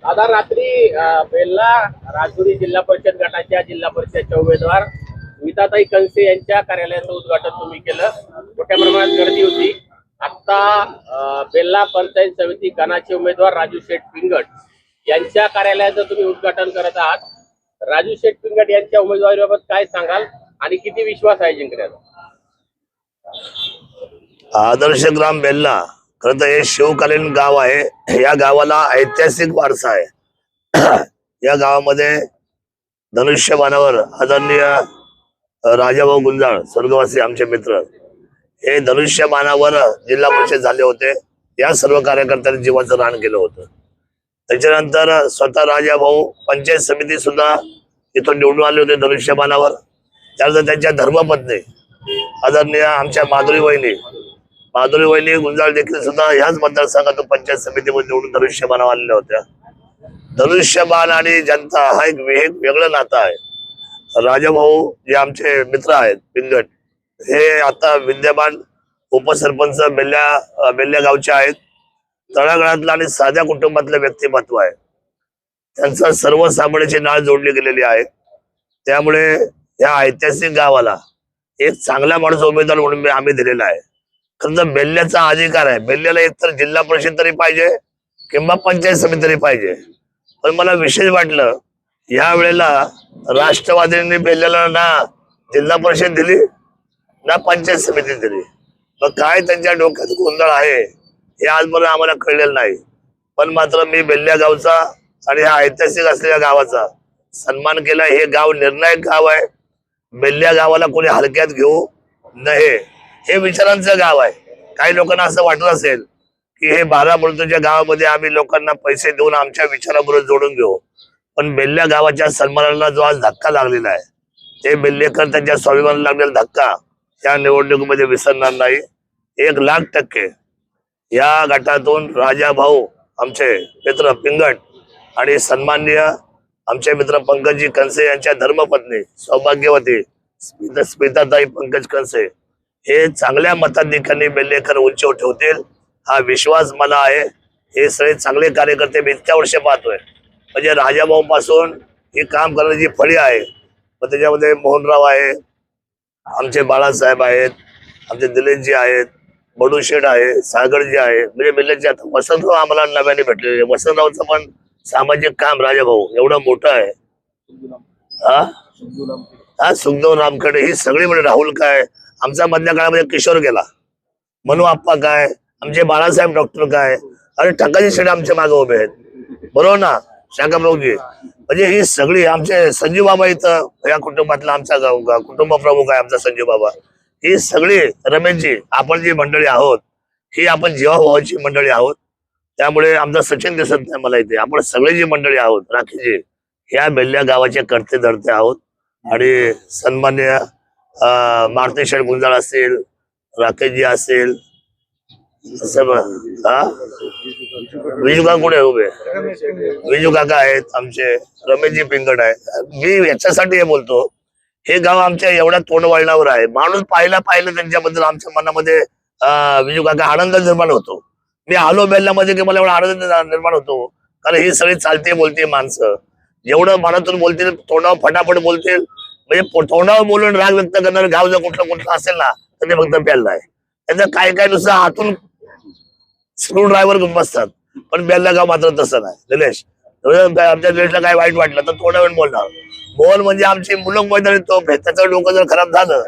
आता रात्री बेल्ला राजुरी जिल्हा परिषद गटाच्या जिल्हा परिषदच्या उमेदवार स्मिताताई कंसे यांच्या कार्यालयाचं उद्घाटन तुम्ही केलं. मोठ्या प्रमाणात गर्दी होती. आता बेल्ला पंचायत समिती गणाचे उमेदवार राजू शेठ पिंगट यांच्या कार्यालयाचं तुम्ही उद्घाटन करत आहात. राजू शेठ पिंगट यांच्या उमेदवारीबाबत काय सांगाल आणि किती विश्वास आहे जिंकण्याचा? आदर्श ग्राम बेल्ला खरं तर हे शिवकालीन गाव आहे. या गावाला ऐतिहासिक वारसा आहे. या गावामध्ये धनुष्यबाणावर आदरणीय राजाभाऊ गुंजाळ स्वर्गवासी आमचे मित्र हे धनुष्यबाणावर जिल्हा परिषद झाले होते. या सर्व कार्यकर्त्यांनी जीवाचं रान केलं होतं. त्याच्यानंतर स्वतः राजाभाऊ पंचायत समिती सुद्धा इथून निवडून आले होते धनुष्यबाणावर. त्यानंतर त्यांच्या धर्मपत्नी आदरणीय आमच्या माधुरी वहिनी गुंजाळ देखील सुद्धा ह्याच मतदारसंघातून पंचायत समितीमध्ये निवडून धनुष्यबाणावर आलेल्या होत्या. धनुष्यबाण आणि जनता हा एक वेगळं नातं आहे. राजाभाऊ जे आमचे मित्र आहेत पिंगट हे आता विद्यमान उपसरपंच बेल्ल्या गावचे आहेत. तळागाळातलं आणि साध्या कुटुंबातलं व्यक्तिमत्व आहे. त्यांचा सर्वसामान्याची नाळ जोडली गेलेली आहे. त्यामुळे या ऐतिहासिक गावाला एक चांगला माणूस उमेदवार म्हणून आम्ही दिलेला आहे. खरं तर बेल्ल्याचा अधिकार आहे. बेल्ल्याला एकतर जिल्हा परिषद तरी पाहिजे किंवा पंचायत समिती तरी पाहिजे. पण मला विशेष वाटलं या वेळेला राष्ट्रवादींनी बेल्ल्याला ना जिल्हा परिषद दिली ना पंचायत समिती दिली. मग काय त्यांच्या डोक्यात गोंधळ आहे हे आजपर्यंत आम्हाला कळलेलं नाही. पण मात्र मी बेल्ल्या गावचा आणि ह्या ऐतिहासिक असलेल्या गावाचा सन्मान केला. हे गाव निर्णायक गाव आहे. बेल्ल्या गावाला कोणी हलक्यात घेऊ नये हे विचारांचं गाव आहे. काही लोकांना असं वाटत असेल की हे 12 मुलतच्या गावामध्ये आम्ही लोकांना पैसे देऊन आमच्या विचाराबरोबर जोडून घेऊ. पण बेल्ल्या गावाच्या सन्मानाला जो आज धक्का लागलेला आहे ते बेल्लेकर त्यांच्या स्वाभिमानाला लागलेला धक्का या निवडणुकीमध्ये विसरणार नाही. 1,00,000% या गटातून राजाभाऊ आमचे मित्र पिंगट आणि सन्माननीय आमचे मित्र पंकजी कंसे यांच्या धर्मपत्नी सौभाग्यवती स्मिताताई पंकज कंसे हे चांगल्या मताधिकांनी बेल्लेकर उंचीवर ठेवतील हा विश्वास मला आहे. हे सगळे चांगले कार्यकर्ते मी इतक्या वर्ष पाहतोय. म्हणजे राजाभाऊ पासून ही काम करण्याची फळी आहे. मग त्याच्यामध्ये मोहनराव आहे, आमचे बाळासाहेब आहेत, आमचे दिलेशजी आहेत, बडूशेठ आहे, सागरजी आहे. म्हणजे बेल्ल्याचे आता वसंतराव आम्हाला नव्याने भेटलेले. वसंतरावचं पण सामाजिक काम राजाभाऊ एवढं मोठं आहे. सुखदेव रामखेडे ही सगळी म्हणजे राहुल काय आमचा मधल्या काळामध्ये किशोर गेला, मनू आप्पा काय, आमचे बाळासाहेब डॉक्टर काय, अरे ठकाजी शेडे आमच्या मागे उभे आहेत. बरोबर ना शाखा प्रमुखजी. म्हणजे ही सगळी आमचे संजीव बाबा इथं या कुटुंबातला आमचा कुटुंब प्रमुख आहे आमचा संजीव बाबा. ही सगळी रमेशजी आपण जी मंडळी आहोत ही आपण जीवाभावाची मंडळी आहोत. त्यामुळे आमचा सचिन दिसत नाही मला इथे. आपण सगळे जी मंडळी आहोत राखीजी ह्या बेल्ल्या गावाचे करते धरते आहोत. आणि सन्मान्य मारुती शेठ गुंजाळ असतील, राकेशजी असतील, विजू काका कुठे उभे, विजू काका आहेत आमचे, रमेशजी पिंगट आहे. मी याच्यासाठी हे बोलतो हे गाव आमच्या एवढ्या तोंड वळणावर आहे. माणूस पाहिलं त्यांच्याबद्दल आमच्या मनामध्ये विजू काका आनंद निर्माण होतो. मी आलो बेल्ल्यामध्ये की मला एवढा आनंद निर्माण होतो. कारण ही सगळी चालते बोलते माणसं एवढं मनातून बोलतील, तोंडावर फटाफट बोलतील. म्हणजे तोंडावर बोलून राग व्यक्त करणारे गाव जर कुठलं असेल ना तर ते फक्त बेल्ला आहे. त्याचं काय नुसतं हातून स्क्रू ड्रायव्हर घेऊन बसतात. पण बेल्ला गाव मात्र तसं नाही. निलेश आमच्या दिलेशला काय वाईट वाटलं तर थोडा वेळ बोलणार. बोल म्हणजे आमची मुलं मैदानी तोफ आहे. त्याचं डोकं जर खराब झालं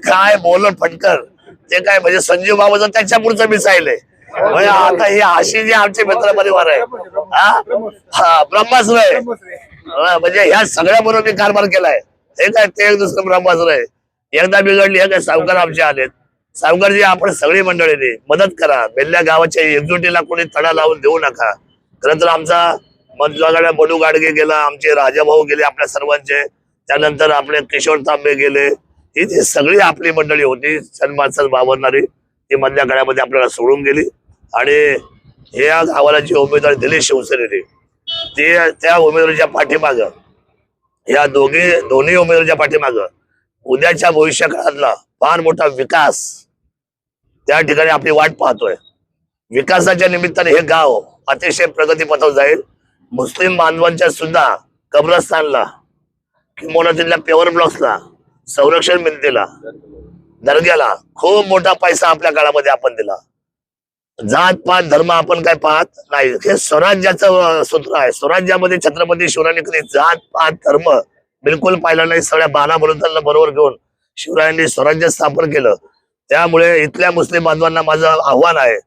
काय बोलत फटकर ते काय म्हणजे संजीव बाबाचं त्याच्या पुढचं मिसाईल आहे. म्हणजे आता ही अशी जी आमचे मित्र परिवार आहे ब्रह्मास्त्र आहे. म्हणजे ह्या सगळ्या बरोबर मी कारभार केलाय. हे काय ते एक दुसरं ब्रह्मास्त्र आहे. एकदा बिघडली हे काय सावकार आमचे आलेत. सावकारजी आपण सगळी मंडळीने मदत करा. बेल्ल्या गावाच्या एकजुटीला कोणी तडा लावून देऊ नका. खरं तर आमचा मधल्या बडू गाडगे गेला, आमचे राजाभाऊ गेले आपल्या सर्वांचे, त्यानंतर आपले किशोर तांबे गेले. ही ती सगळी आपली मंडळी होती सन्मानसर वावरणारी. ती मधल्या काळामध्ये आपल्याला सोडून गेली. आणि या गावाला जी उमेदवारी दिली शिवसेनेने ते त्या उमेदवारीच्या पाठीमाग या दोन्ही उमेदवारीच्या पाठीमाग उद्याच्या भविष्य काळातला फार मोठा विकास त्या ठिकाणी आपली वाट पाहतोय. विकासाच्या निमित्ताने हे गाव अतिशय प्रगतीपथावर जाईल. मुस्लिम बांधवांच्या सुद्धा कब्रस्तानला किंवा तिथल्या पेवर ब्लॉक्सला, संरक्षण भिंतीला, दर्ग्याला खूप मोठा पैसा आपल्या काळामध्ये आपण दिला. जात पात धर्म आपण काय पाहत नाही. हे स्वराज्याचं सूत्र आहे. स्वराज्यामध्ये छत्रपती शिवरायांनी कधी जात पात धर्म बिलकुल पाहिला नाही. सगळ्या बाणा बरोबर बरोबर घेऊन शिवरायांनी स्वराज्य स्थापन केलं. त्यामुळे इथल्या मुस्लिम बांधवांना माझं आव्हान आहे,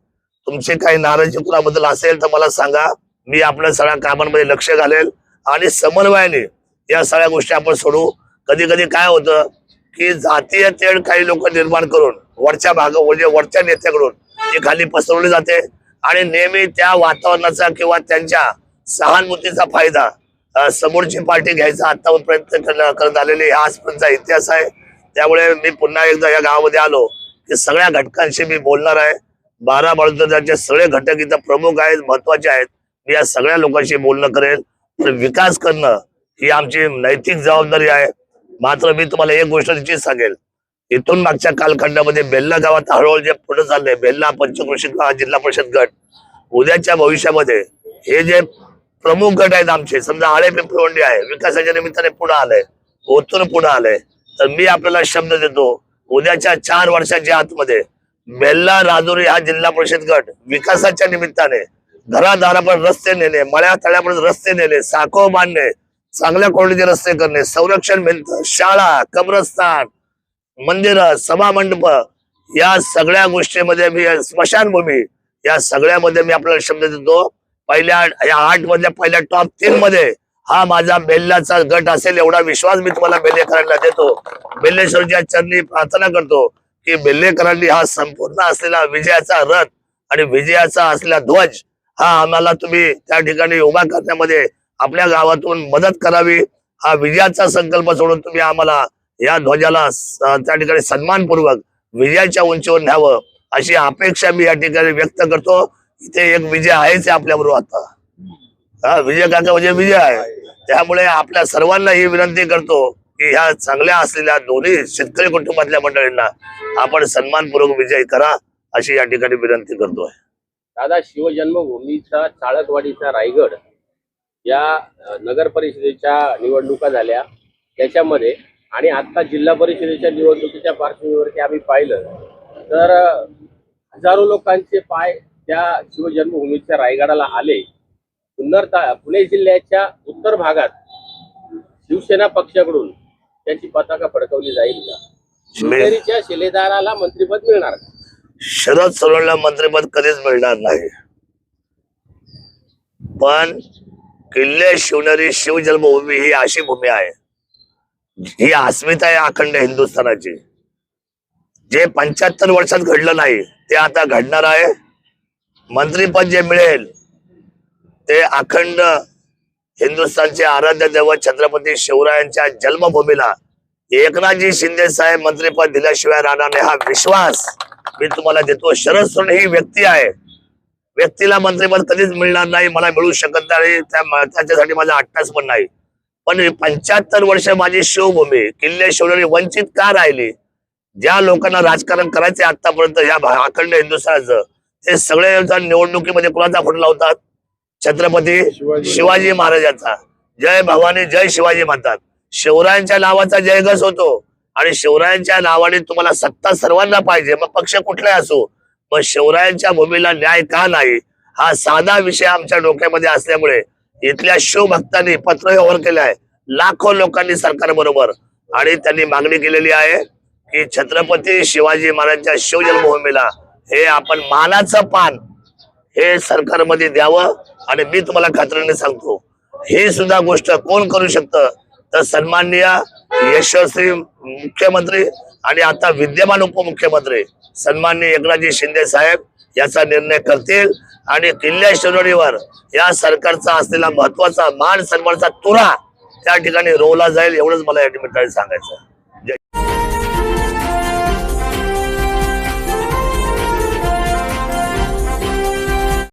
तुमची काही नाराजी कुणाबद्दल असेल तर मला सांगा. मी आपल्या सगळ्या कामांमध्ये लक्ष घालेल आणि समन्वयाने या सगळ्या गोष्टी आपण सोडू. कधी कधी काय होतं की जातीय तेढ काही लोक निर्माण करून वरच्या म्हणजे वरच्या नेत्याकडून ती खाली पसरवली जाते आणि नेहमी त्या वातावरणाचा किंवा त्यांच्या सहानुभूतीचा फायदा समोरची पार्टी घ्यायचा आतावर प्रयत्न करत आलेले हा आजपर्यंतचा इतिहास आहे. त्यामुळे मी पुन्हा एकदा या गावामध्ये आलो की सगळ्या घटकांशी मी बोलणार आहे. 12 बळुतेदाराचे सगळे घटक इथं प्रमुख आहेत, महत्वाचे आहेत. मी या सगळ्या लोकांशी बोलणं करेल. तर विकास करणं ही आमची नैतिक जबाबदारी आहे. मात्र मी तुम्हाला एक गोष्ट निश्चित सांगेल, इथून मागच्या कालखंडामध्ये बेल्ला गावात हळूहळू जे पुढे चाललंय, बेल्ला पंचक्रोशीत जिल्हा परिषद गट, उद्याच्या भविष्यामध्ये हे जे प्रमुख गट आहेत आमचे, समजा आळे पिंपळवंडी आहे, विकासाच्या निमित्ताने पुढे आलंय, ओतून पुढे आलंय, तर मी आपल्याला शब्द देतो उद्याच्या 4 वर्षाच्या आतमध्ये बेल्ला राजुरी हा जिल्हा परिषद गट विकासाच्या निमित्ताने घरादारापर्यंत रस्ते नेणे, मळ्या तळ्यापर्यंत रस्ते नेणे, साखो बांधणे, चांगल्या क्वालिटीचे रस्ते करणे, संरक्षण भिंत, शाळा, कब्रस्तान, मंदिर, सभा मंडप, या सगळ्या गोष्टीमध्ये मी, स्मशानभूमी, या सगळ्यामध्ये मी आपल्याला शब्द देतो पहिल्या या 8 मधल्या पहिल्या टॉप 3 मध्ये हा माझा बेल्लाचा गट असेल एवढा विश्वास मी तुम्हाला बेल्लेकरांना देतो. बेल्लेश्वरच्या चरणी प्रार्थना करतो की बेल्लेकरांनी हा संपूर्ण असलेला विजयाचा रथ आणि विजयाचा असलेला ध्वज हा आम्हाला तुम्ही त्या ठिकाणी उभा करण्यामध्ये आपल्या गावातून मदत करावी. हा विजयाचा संकल्प सोडून तुम्ही आम्हाला या ध्वजाला त्या ठिकाणी सन्मानपूर्वक विजयाच्या उंचीवर न्यावं अशी अपेक्षा मी या ठिकाणी व्यक्त करतो. इथे एक विजय आहेच आपल्याबरोबर आता. हा विजय काका म्हणजे विजय आहे. त्यामुळे आपल्या सर्वांना ही विनंती करतो की ह्या चांगल्या असलेल्या दोन्ही शेतकरी कुटुंबातल्या मंडळींना आपण सन्मानपूर्वक विजय करा अशी या ठिकाणी विनंती करतोय. दादा, शिवजन्मभूमीचा चाळकवाडीचा रायगड या नगर परिषदेच्या निवडणुका झाल्या त्याच्यामध्ये, आणि आता जिल्हा परिषदेच्या निवडणुकीच्या पार्श्वभूमीवरती आम्ही पाहिलं तर हजारो लोकांचे पाय त्या शिवजन्मभूमीच्या रायगडाला आले. पुणे जिल्ह्याच्या उत्तर भागात शिवसेना पक्षाकडून त्याची पताका फडकवली जाईल का? शिवसेनेच्या शिलेदाराला मंत्रिपद मिळणार का? शरद सोनवणेला मंत्रिपद कधीच मिळणार नाही. पण किल्ले शिवनेरी शिवजन्मभूमी ही अशी भूमी आहे, ही अस्मिता आहे अखंड हिंदुस्थानाची. जे 75 वर्षात घडलं नाही ते आता घडणार आहे. मंत्रिपद जे मिळेल ते अखंड हिंदुस्थानचे आराध्य दैवत छत्रपती शिवरायांच्या जन्मभूमीला एकनाथजी शिंदे साहेब मंत्रिपद दिल्याशिवाय राहणार नाही हा विश्वास मी तुम्हाला देतो. शरद सोनवणे ही व्यक्ती आहे, व्यक्तीला मंत्रिपद कधीच मिळणार नाही, मला मिळू शकत नाही, त्याच्यासाठी माझा अट्टास पण नाही. पण 75 वर्ष माझी शिवभूमी किल्ले शिवनेरी वंचित का राहिली? ज्या लोकांना राजकारण करायचे आतापर्यंत या अखंड हिंदुस्थानाचं, ते सगळे निवडणुकीमध्ये कुणाचा फोटो लावतात? छत्रपती शिवाजी महाराजांचा. जय भवानी जय शिवाजी म्हणतात. शिवरायांच्या नावाचा जयघोष होतो आणि शिवरायांच्या नावाने तुम्हाला सत्ता सर्वांना पाहिजे, मग पक्ष कुठलाही असो. मग शिवरायांच्या भूमीला न्याय का नाही हा साधा विषय आमच्या डोक्यामध्ये असल्यामुळे इथल्या शिवभक्तांनी पत्र व्यवहार केले आहे लाखो लोकांनी सरकारबरोबर, आणि त्यांनी मागणी केलेली आहे की छत्रपती शिवाजी महाराजांच्या शिवजन्मभूमीला हे आपण मानाचं पान हे सरकारमध्ये द्यावं. आणि मी तुम्हाला खात्रीने सांगतो ही सुद्धा गोष्ट कोण करू शकतं तर सन्माननीय यशस्वी मुख्यमंत्री आणि आता विद्यमान उपमुख्यमंत्री सन्माननीय एकनाथजी शिंदे साहेब याचा निर्णय करतील. आणि किल्ले शिवनेरीवर या सरकारचा असलेला महत्वाचा मान सन्मानाचा तुरा त्या ठिकाणी रोवला जाईल, एवढंच मला या निमित्ताने सांगायचं.